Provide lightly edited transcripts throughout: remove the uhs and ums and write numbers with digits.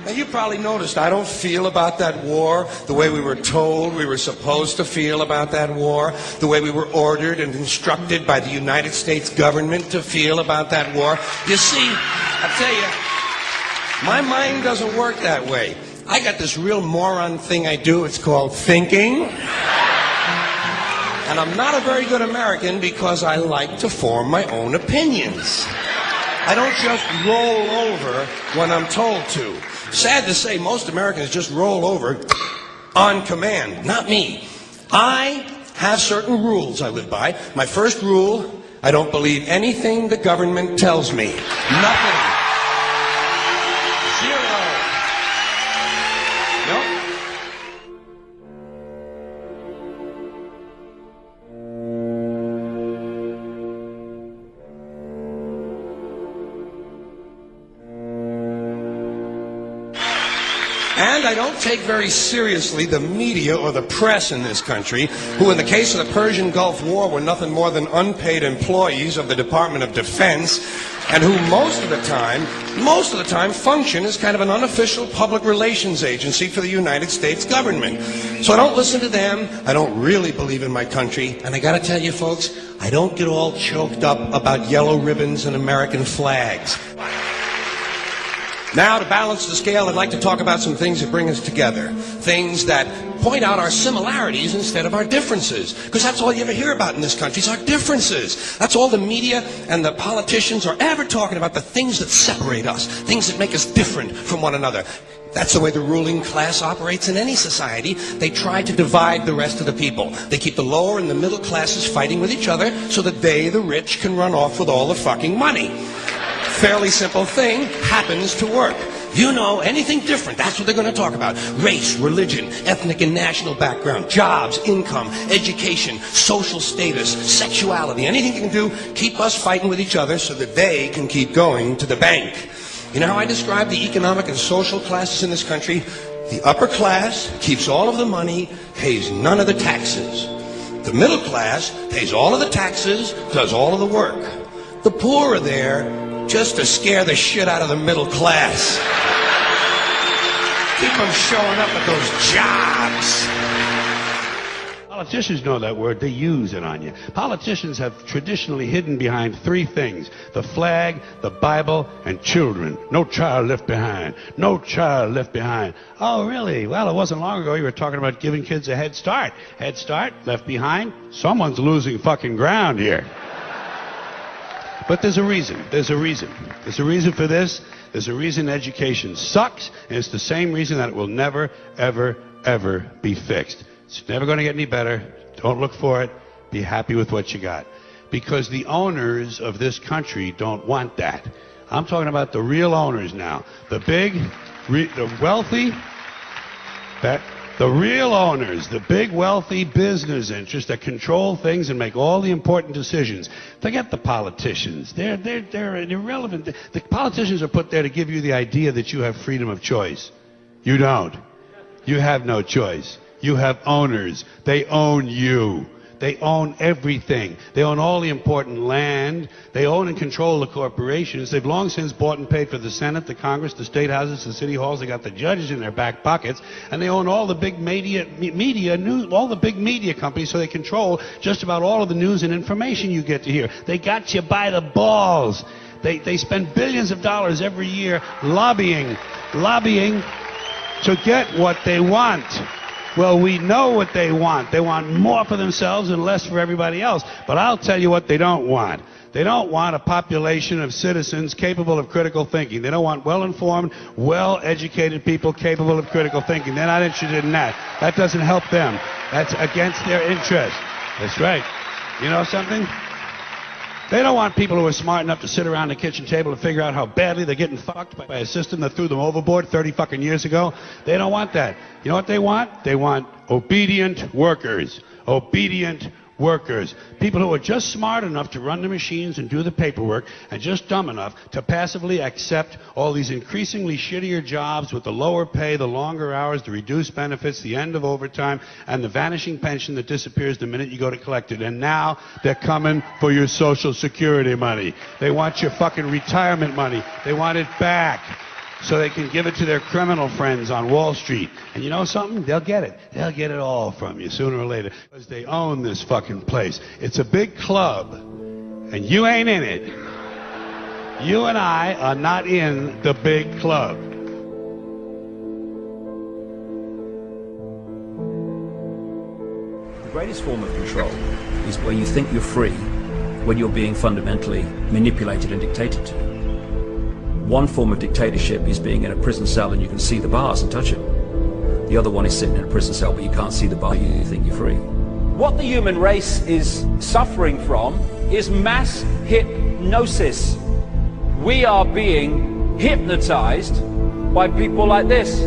Now, you probably noticed I don't feel about that war the way we were told we were supposed to feel about that war, the way we were ordered and instructed by the United States government to feel about that war. You see, I tell you, my mind doesn't work that way. I got this real moron thing I do. It's called thinking. And I'm not a very good American because I like to form my own opinions. I don't just roll over when I'm told to. Sad to say, most Americans just roll over on command. Not me. I have certain rules I live by. My first rule, I don't believe anything the government tells me. Nothing. Zero. Nope. And I don't take very seriously the media or the press in this country, who in the case of the Persian Gulf War were nothing more than unpaid employees of the Department of Defense, and who most of the time function as kind of an unofficial public relations agency for the United States government. So I don't listen to them, I don't really believe in my country, and I gotta tell you folks, I don't get all choked up about yellow ribbons and American flags. Now, to balance the scale, I'd like to talk about some things that bring us together. Things that point out our similarities instead of our differences. Because that's all you ever hear about in this country is our differences. That's all the media and the politicians are ever talking about, the things that separate us, things that make us different from one another. That's the way the ruling class operates in any society. They try to divide the rest of the people. They keep the lower and the middle classes fighting with each other so that they, the rich, can run off with all the fucking money. Fairly simple thing, happens to work. You know, anything different, that's what they're going to talk about. Race, religion, ethnic and national background, jobs, income, education, social status, sexuality, anything you can do, keep us fighting with each other so that they can keep going to the bank. You know how I describe the economic and social classes in this country? The upper class keeps all of the money, pays none of the taxes. The middle class pays all of the taxes, does all of the work. The poor are there just to scare the shit out of the middle class. Keep them showing up at those jobs. Politicians know that word. They use it on you. Politicians have traditionally hidden behind three things: the flag, the Bible, and children. No child left behind. No child left behind. Oh, really? Well, it wasn't long ago you were talking about giving kids a head start. Head start, left behind. Someone's losing fucking ground here. But there's a reason. There's a reason. There's a reason for this. There's a reason education sucks, and it's the same reason that it will never, ever, ever be fixed. It's never going to get any better. Don't look for it. Be happy with what you got. Because the owners of this country don't want that. I'm talking about the real owners now. The big, the wealthy, the real owners, the big wealthy business interests that control things and make all the important decisions. Forget the politicians. They're irrelevant. The politicians are put there to give you the idea that you have freedom of choice. You don't. You have no choice. You have owners. They own you. They own everything. They own all the important land. They own and control the corporations. They've long since bought and paid for the Senate, the Congress, the state houses, the city halls. They got the judges in their back pockets, and they own all the big all the big media companies. So they control just about all of the news and information you get to hear. They got you by the balls. They spend billions of dollars every year lobbying to get what they want. Well, we know what they want. They want more for themselves and less for everybody else. But I'll tell you what they don't want. They don't want a population of citizens capable of critical thinking. They don't want well-informed, well-educated people capable of critical thinking. They're not interested in that. That doesn't help them. That's against their interest. That's right. You know something? They don't want people who are smart enough to sit around the kitchen table and figure out how badly they're getting fucked by a system that threw them overboard 30 fucking years ago. They don't want that. You know what they want? They want obedient workers. Obedient workers. People who are just smart enough to run the machines and do the paperwork, and just dumb enough to passively accept all these increasingly shittier jobs with the lower pay, the longer hours, the reduced benefits, the end of overtime, and the vanishing pension that disappears the minute you go to collect it. And now they're coming for your Social Security money. They want your fucking retirement money. They want it back. so they can give it to their criminal friends on Wall Street. And you know something? They'll get it. They'll get it all from you sooner or later, because they own this fucking place. It's a big club, and you ain't in it. You and I are not in the big club. The greatest form of control is where you think you're free when you're being fundamentally manipulated and dictated to. One form of dictatorship is being in a prison cell and you can see the bars and touch it. The other one is sitting in a prison cell but you can't see the bar, you think you're free. What the human race is suffering from is mass hypnosis. We are being hypnotized by people like this.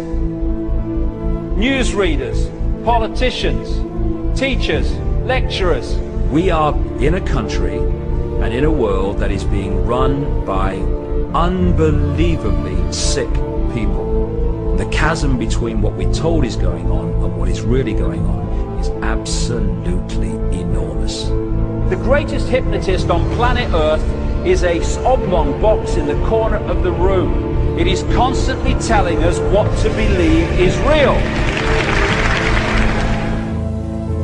Newsreaders, politicians, teachers, lecturers. We are in a country and in a world that is being run by unbelievably sick people. The chasm between what we're told is going on and what is really going on is absolutely enormous. The greatest hypnotist on planet Earth is a oblong box in the corner of the room. It is constantly telling us what to believe is real.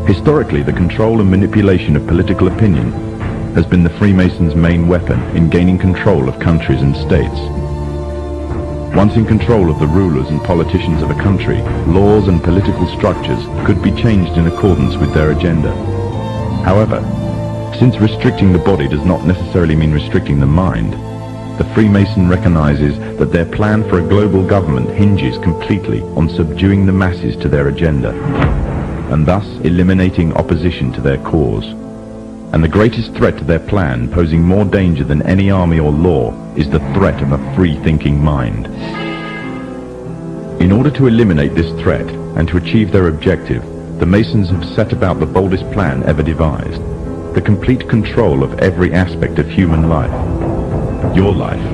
Historically, the control and manipulation of political opinion has been the Freemasons' main weapon in gaining control of countries and states. Once in control of the rulers and politicians of a country, laws and political structures could be changed in accordance with their agenda. However, since restricting the body does not necessarily mean restricting the mind, the Freemason recognizes that their plan for a global government hinges completely on subduing the masses to their agenda, and thus eliminating opposition to their cause. And the greatest threat to their plan, posing more danger than any army or law, is the threat of a free-thinking mind. In order to eliminate this threat and to achieve their objective, the Masons have set about the boldest plan ever devised: the complete control of every aspect of human life, your life.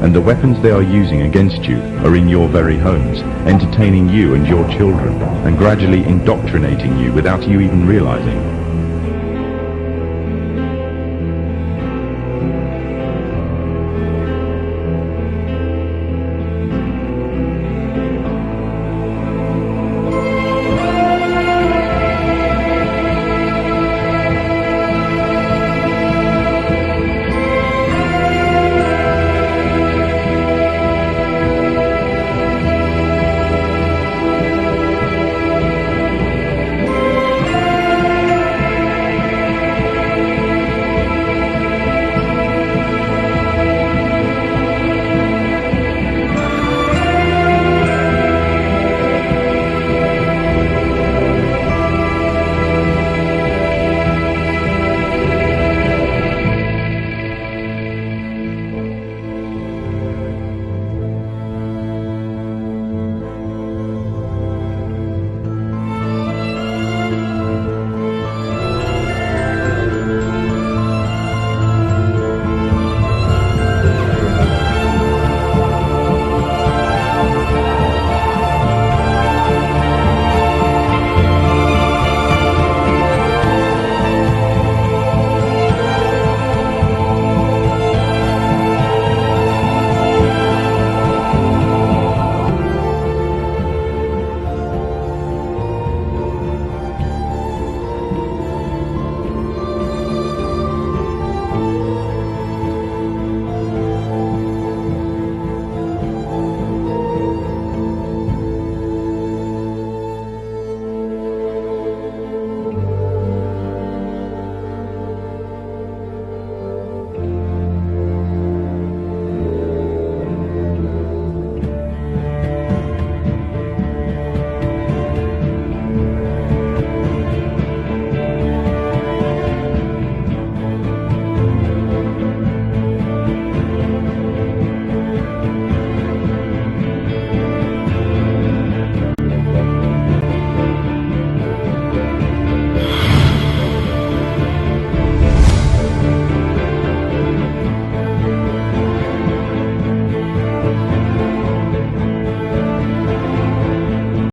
And the weapons they are using against you are in your very homes, entertaining you and your children, and gradually indoctrinating you without you even realizing.